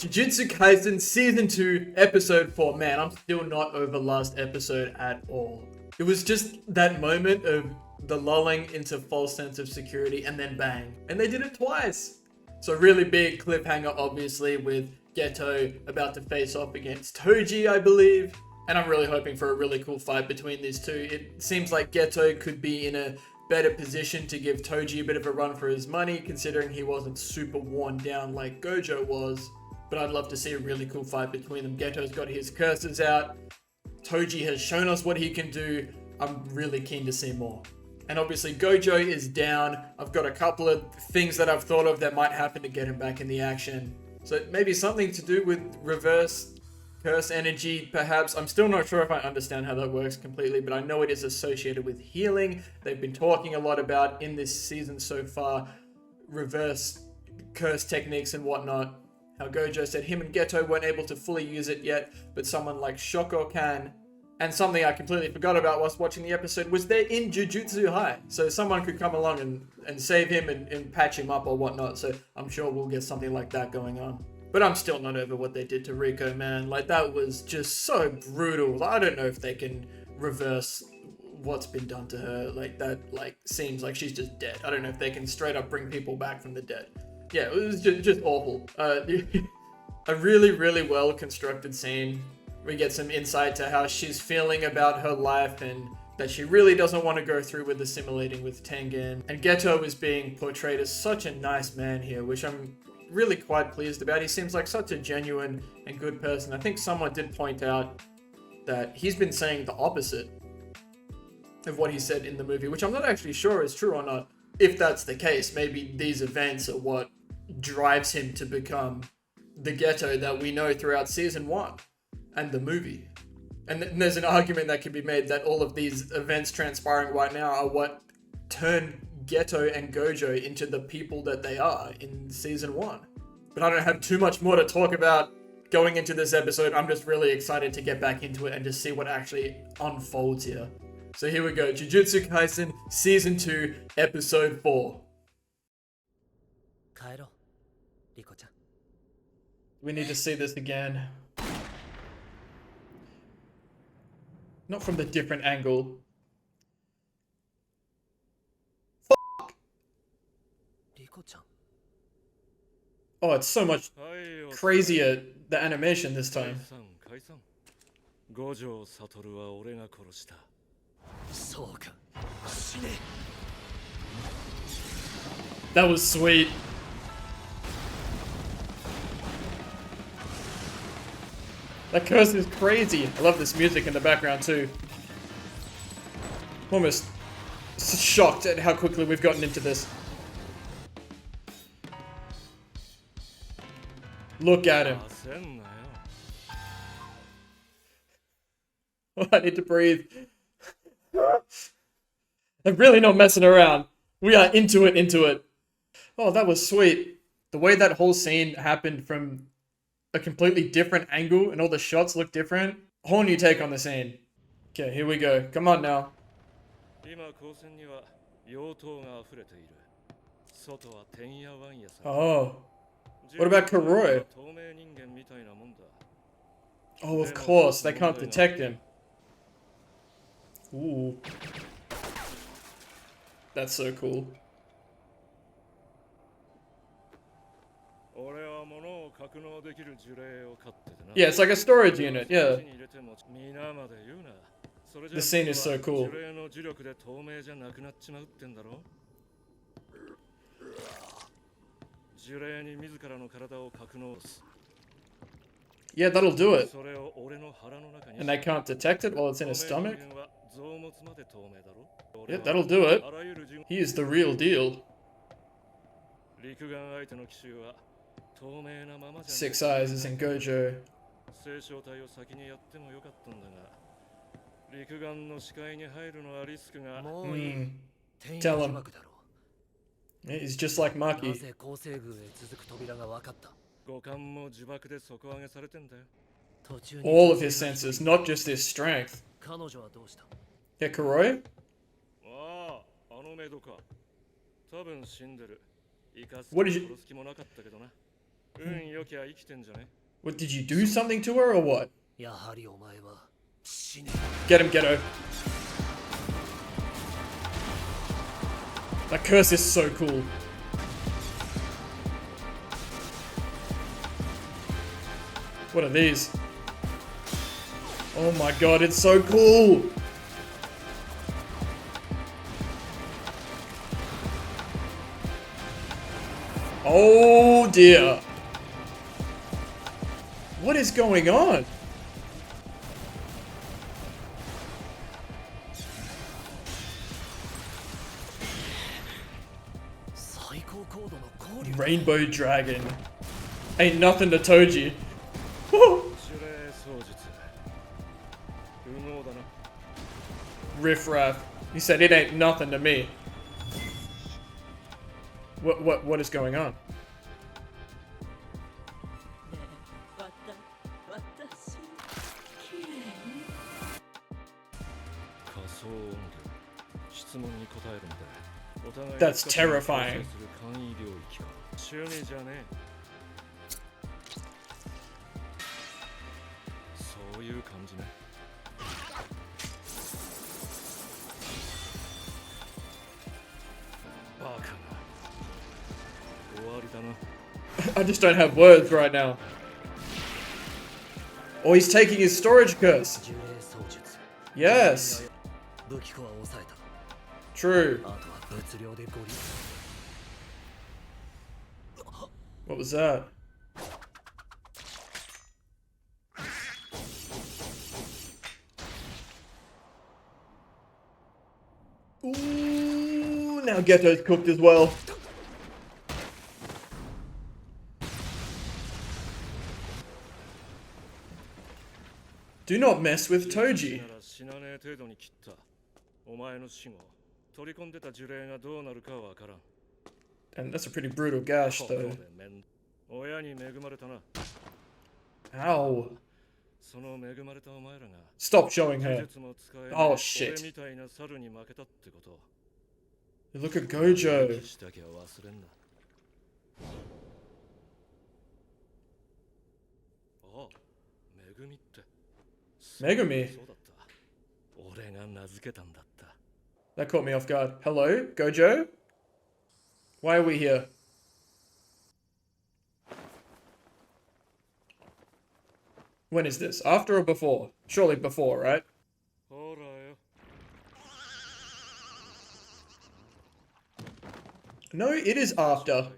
Jujutsu Kaisen Season 2, Episode 4. Man, I'm still not over last episode at all. It was just that moment of the lulling into false sense of security and then bang. And they did it twice. So really big cliffhanger, obviously, with Geto about to face off against Toji, I believe. And I'm really hoping for a really cool fight between these two. It seems like Geto could be in a better position to give Toji a bit of a run for his money, considering he wasn't super worn down like Gojo was. But I'd love to see a really cool fight between them. Geto's got his curses out. Toji has shown us what he can do. I'm really keen to see more. And obviously Gojo is down. I've got a couple of things that I've thought of that might happen to get him back in the action. So maybe something to do with reverse curse energy, perhaps. I'm still not sure if I understand how that works completely, but I know it is associated with healing. They've been talking a lot about in this season so far, reverse curse techniques and whatnot. How Gojo said him and Geto weren't able to fully use it yet, but someone like Shoko can. And something I completely forgot about whilst watching the episode was they're in Jujutsu High. So someone could come along and save him and patch him up or whatnot. So I'm sure we'll get something like that going on. But I'm still not over what they did to Riko, man. Like, that was just so brutal. I don't know if they can reverse what's been done to her. Like, that, seems like she's just dead. I don't know if they can straight up bring people back from the dead. Yeah, it was just awful. A really, really well constructed scene. We get some insight to how she's feeling about her life and that she really doesn't want to go through with assimilating with Tengen. And Geto is being portrayed as such a nice man here, which I'm really quite pleased about. He seems like such a genuine and good person. I think someone did point out that he's been saying the opposite of what he said in the movie, which I'm not actually sure is true or not. If that's the case, maybe these events are what drives him to become the Geto that we know throughout season 1 and the movie. And there's an argument that can be made that all of these events transpiring right now are what turn Geto and Gojo into the people that they are in season 1. But I don't have too much more to talk about going into this episode. I'm just really excited to get back into it and just see what actually unfolds here. So here we go. Jujutsu Kaisen Season 2, Episode 4. We need to see this again. Not from the different angle. Oh, it's so much crazier, the animation this time. That was sweet. That curse is crazy. I love this music in the background too. I'm almost shocked at how quickly we've gotten into this. Look at him. Oh, I need to breathe. I'm really not messing around. We are into it. Oh, that was sweet. The way that whole scene happened from a completely different angle and all the shots look different. Whole new take on the scene. Okay, here we go. Come on now. Oh. What about Kuroi? Oh, of course. They can't detect him. Ooh. That's so cool. Yeah, it's like a storage unit, yeah. The scene is so cool. Yeah, that'll do it. And they can't detect it while it's in his stomach? Yeah, that'll do it. He is the real deal. 6 Eyes is in Gojo. Tell him. He's just like Maki. All of his senses, not just his strength. Yeah, Kuroi? What did you... What, did you do something to her or what? Get him, Geto. That curse is so cool. What are these? Oh my god, it's so cool! Oh dear. What is going on? Rainbow Dragon. Ain't nothing to Toji. Riff raff. He said it ain't nothing to me. What is going on? That's terrifying. I just don't have words right now. Oh, he's taking his storage curse. Yes. True. What was that? Ooh, now Geto's cooked as well. Do not mess with Toji. And that's a pretty brutal gash, though. Ow. Stop showing her. Oh, shit. Look at Gojo. Megumi? That caught me off guard. Hello, Gojo? Why are we here? When is this? After or before? Surely before, right? No, it is after.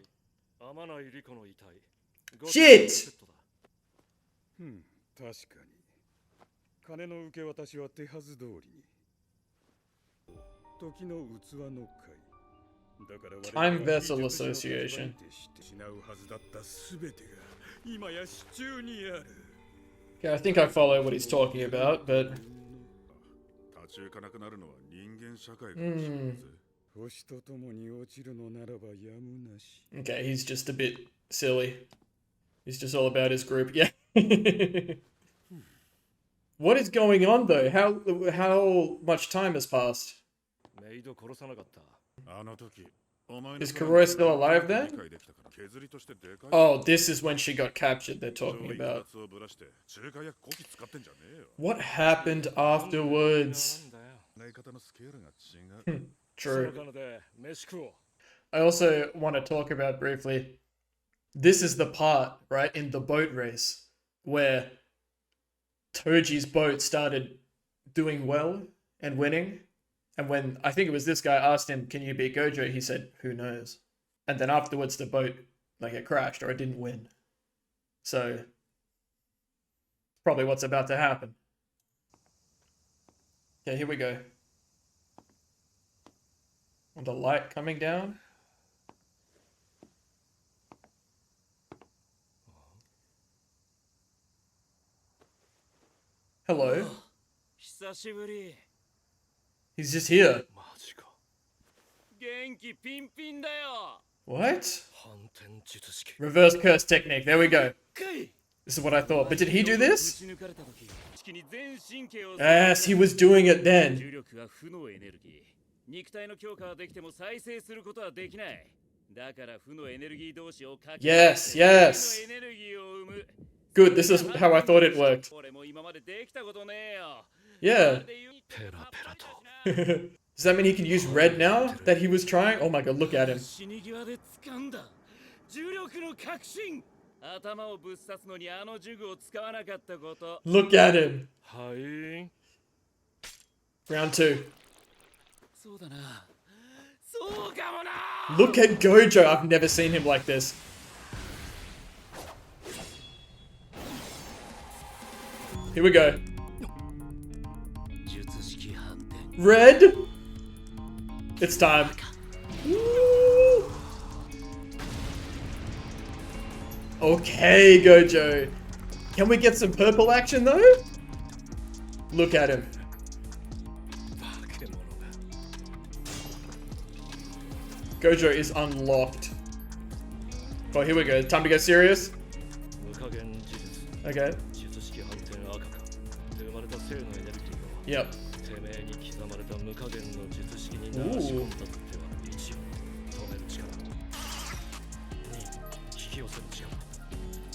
Shit! 金の受け渡しは手はず通りに。時の器の会。だから Time Vessel Association. 失うはずだったすべてが今や手中にある。Yeah, I think I follow what he's talking about, but... 立ち行かなくなるのは人間社会かもしれないぜ。星と共に落ちるのならばやむなし。Okay, he's just a bit silly. He's just all about his group. Yeah. What is going on though? How much time has passed? Is Kuroi still alive then? Oh, this is when she got captured they're talking about. What happened afterwards? True. I also want to talk about briefly, this is the part, right, in the boat race where Toji's boat started doing well and winning. And when I think it was this guy asked him, can you beat Gojo? He said, who knows? And then afterwards the boat, like, it crashed or it didn't win. So probably what's about to happen. Okay, here we go. And the light coming down. Hello. He's just here. What? Reverse curse technique. There we go. This is what I thought. But did he do this? Yes, he was doing it then. Yes, yes. Good, this is how I thought it worked. Yeah. Does that mean he can use red now that he was trying? Oh my god, look at him. Look at him. Round 2. Look at Gojo. I've never seen him like this. Here we go. Red. It's time. Woo. Okay, Gojo. Can we get some purple action though? Look at him. Gojo is unlocked. Oh, here we go. Time to get serious. Okay. Yep. Ooh.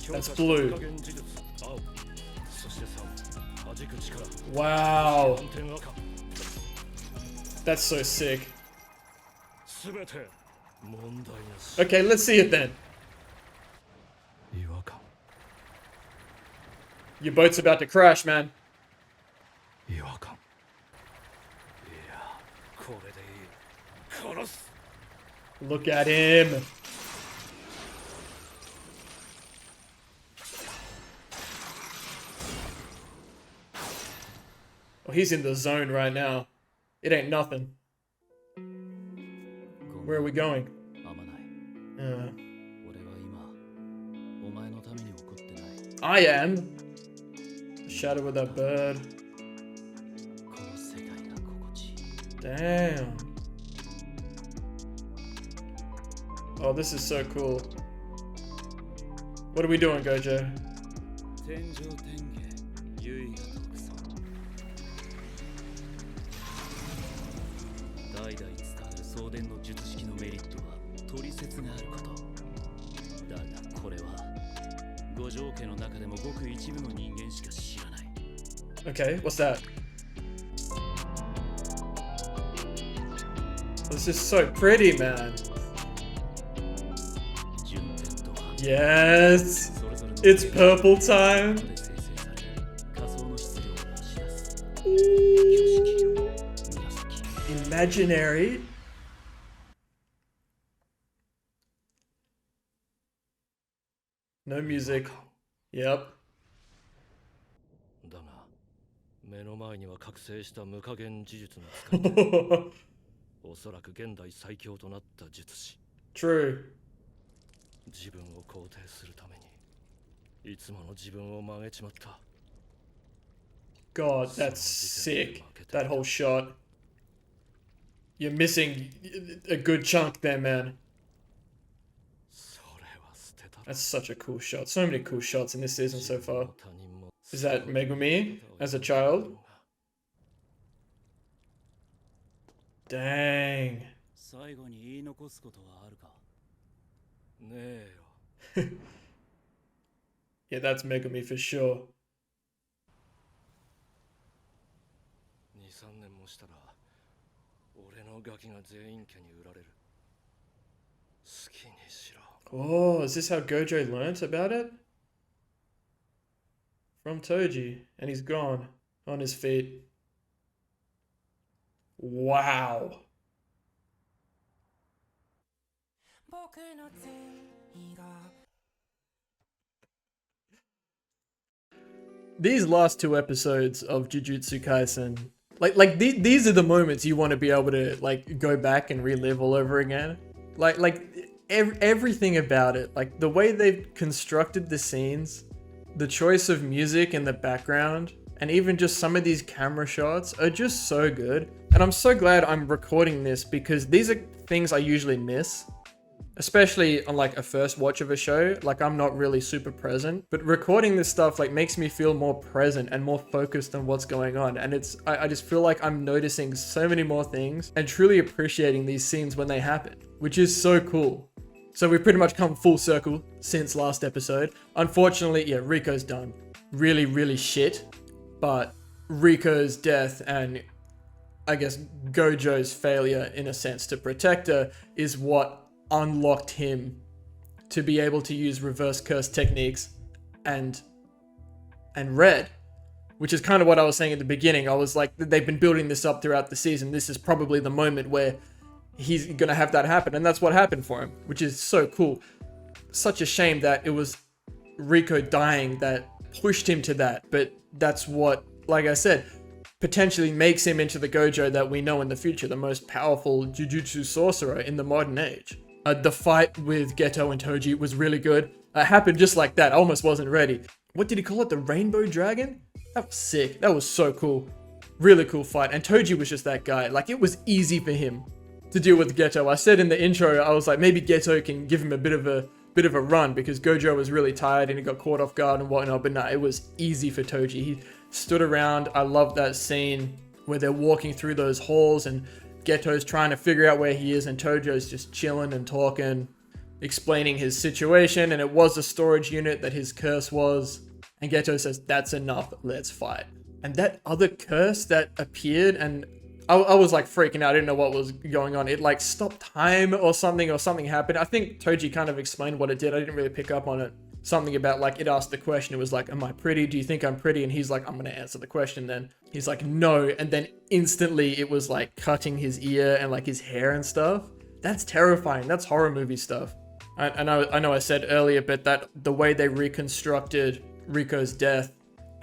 That's blue. Wow. That's so sick. Okay, let's see it then. Your boat's about to crash, man. Look at him. Oh, he's in the zone right now. It ain't nothing. Where are we going? I am. The shadow of that bird. Damn. Oh, this is so cool. What are we doing, Gojo? Okay, what's that? This is so pretty, man. Yes! It's purple time! Ooh. Imaginary. No music. Yep. True. God, that's sick. That whole shot. You're missing a good chunk there, man. That's such a cool shot. So many cool shots in this season so far. Is that Megumi as a child? Dang. Yeah, that's Megumi for sure. Oh, is this how Gojo learnt about it? From Toji, and he's gone on his feet. Wow. These last 2 episodes of Jujutsu Kaisen, these are the moments you want to be able to like go back and relive all over again. Everything about it, like the way they've constructed the scenes, the choice of music in the background, and even just some of these camera shots are just so good. And I'm so glad I'm recording this because these are things I usually miss. Especially on like a first watch of a show, like I'm not really super present, but recording this stuff like makes me feel more present and more focused on what's going on. And I just feel like I'm noticing so many more things and truly appreciating these scenes when they happen, which is so cool. So we've pretty much come full circle since last episode. Unfortunately, yeah, Riko's done. Really, really shit. But Riko's death and I guess Gojo's failure, in a sense, to protect her is what unlocked him to be able to use reverse curse techniques and Red, which is kind of what I was saying at the beginning. I was like, they've been building this up throughout the season. This is probably the moment where he's going to have that happen. And that's what happened for him, which is so cool. Such a shame that it was Riko dying that pushed him to that. But that's what, like I said, potentially makes him into the Gojo that we know in the future, the most powerful Jujutsu sorcerer in the modern age. The fight with Geto and Toji was really good. It happened just like that. I almost wasn't ready. What did he call it? The Rainbow Dragon? That was sick. That was so cool. Really cool fight. And Toji was just that guy. Like, it was easy for him to deal with Geto. I said in the intro, I was like, maybe Geto can give him a bit of a run because Gojo was really tired and he got caught off guard and whatnot. But nah, it was easy for Toji. He stood around. I love that scene where they're walking through those halls and Geto's trying to figure out where he is and Tojo's just chilling and talking, explaining his situation, and it was a storage unit that his curse was. And Geto says, that's enough, let's fight. And that other curse that appeared, and I was like freaking out, I didn't know what was going on. It like stopped time or something happened. I think Toji kind of explained what it did. I didn't really pick up on it. Something about like, it asked the question, it was like, am I pretty? Do you think I'm pretty? And he's like, I'm gonna answer the question then. He's like, no. And then instantly it was like cutting his ear and like his hair and stuff. That's terrifying. That's horror movie stuff. I know I said earlier, but that the way they reconstructed Riko's death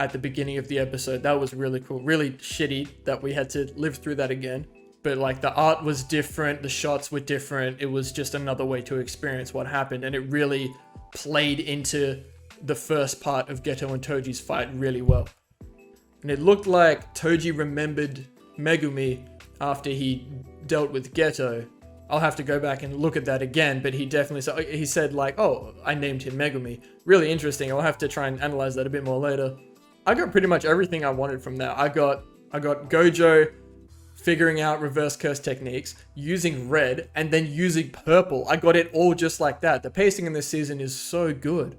at the beginning of the episode, that was really cool. Really shitty that we had to live through that again. But like the art was different, the shots were different. It was just another way to experience what happened. And it really played into the first part of Geto and Toji's fight really well. And it looked like Toji remembered Megumi after he dealt with Geto. I'll have to go back and look at that again, but he definitely said, he said like, oh, I named him Megumi. Really interesting. I'll have to try and analyze that a bit more later. I got pretty much everything I wanted from that. I got Gojo figuring out reverse curse techniques, using red, and then using purple. I got it all just like that. The pacing in this season is so good.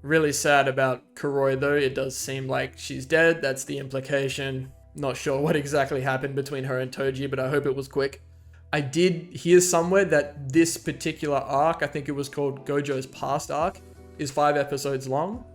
Really sad about Kuroi though. It does seem like she's dead. That's the implication. Not sure what exactly happened between her and Toji, but I hope it was quick. I did hear somewhere that this particular arc, I think it was called Gojo's Past arc, is 5 episodes long.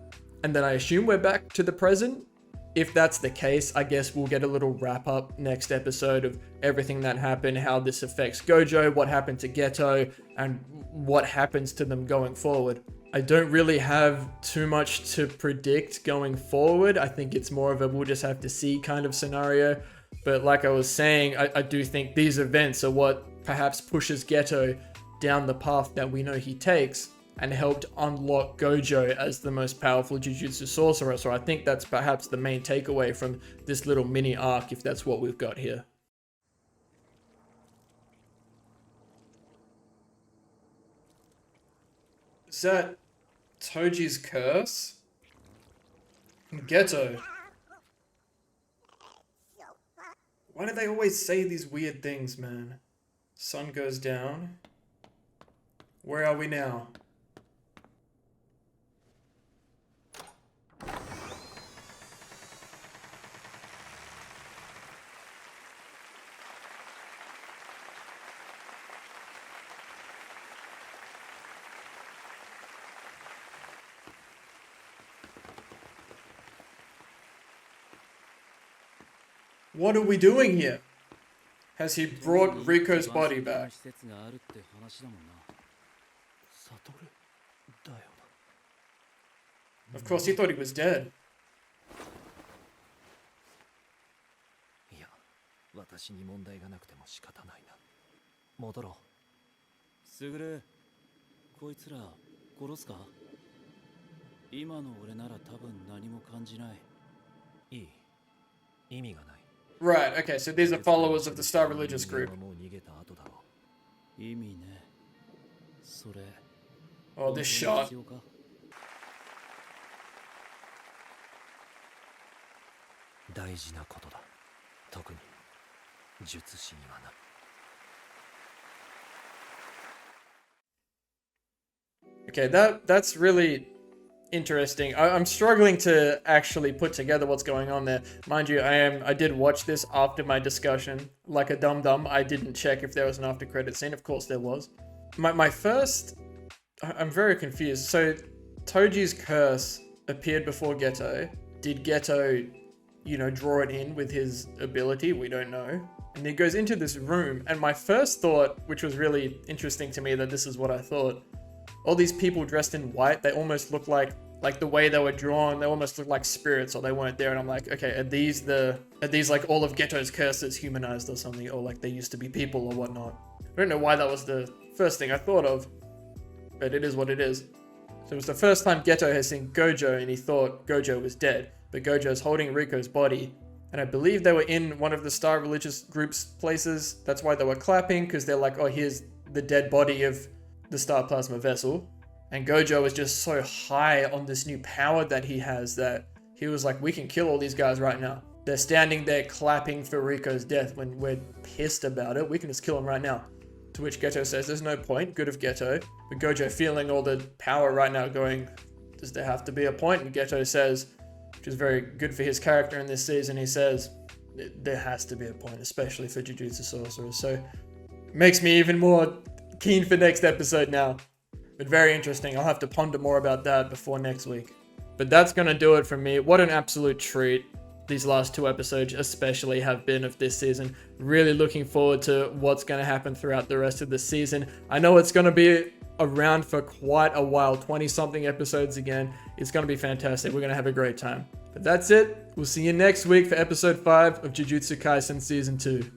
And then I assume we're back to the present. If that's the case, I guess we'll get a little wrap up next episode of everything that happened, how this affects Gojo, what happened to Geto, and what happens to them going forward. I don't really have too much to predict going forward. I think it's more of a we'll just have to see kind of scenario. But like I was saying, I do think these events are what perhaps pushes Geto down the path that we know he takes and helped unlock Gojo as the most powerful Jujutsu sorcerer. So I think that's perhaps the main takeaway from this little mini arc, if that's what we've got here. Is that Toji's curse? Geto. Why do they always say these weird things, man? Sun goes down. Where are we now? What are we doing here? Has he brought Riko's body back? Of course, he thought he was dead. 私に問題がなくても仕方ないな。戻ろう。すぐる、こいつら殺すか？今の俺なら多分何も感じない。いい。意味がない。Right, okay, so these are followers of the Star Religious group. もう逃げた後だろう。意味ね。それ。Oh, this shot. 大事なことだ。特に術師にはな。Okay, that's really interesting. I'm struggling to actually put together what's going on there. Mind you, I did watch this after my discussion. Like a dum-dum, I didn't check if there was an after credit scene. Of course there was. My first... I'm very confused. So, Toji's curse appeared before Geto. Did Geto, draw it in with his ability? We don't know. And he goes into this room, and my first thought, which was really interesting to me that this is what I thought, all these people dressed in white, they almost look like the way they were drawn, they almost look like spirits, or they weren't there. And I'm like, okay, are these like all of Geto's curses humanized or something, or like they used to be people or whatnot? I don't know why that was the first thing I thought of, but it is what it is. So it was the first time Geto has seen Gojo, and he thought Gojo was dead, but Gojo's holding Riko's body, and I believe they were in one of the Star Religious Group's places. That's why they were clapping, because they're like, oh, here's the dead body of the Star Plasma Vessel. And Gojo is just so high on this new power that he has that he was like, we can kill all these guys right now. They're standing there clapping for Riko's death when we're pissed about it. We can just kill him right now. To which Geto says, there's no point, good of Geto. But Gojo feeling all the power right now going, does there have to be a point? And Geto says, which is very good for his character in this season, he says, there has to be a point, especially for Jujutsu Sorcerers. So, makes me even more keen for next episode now. But very interesting. I'll have to ponder more about that before next week. But that's going to do it from me. What an absolute treat these last 2 episodes especially have been of this season. Really looking forward to what's going to happen throughout the rest of the season. I know it's going to be around for quite a while, 20-something episodes again. It's going to be fantastic. We're going to have a great time. But that's it. We'll see you next week for episode 5 of Jujutsu Kaisen Season 2.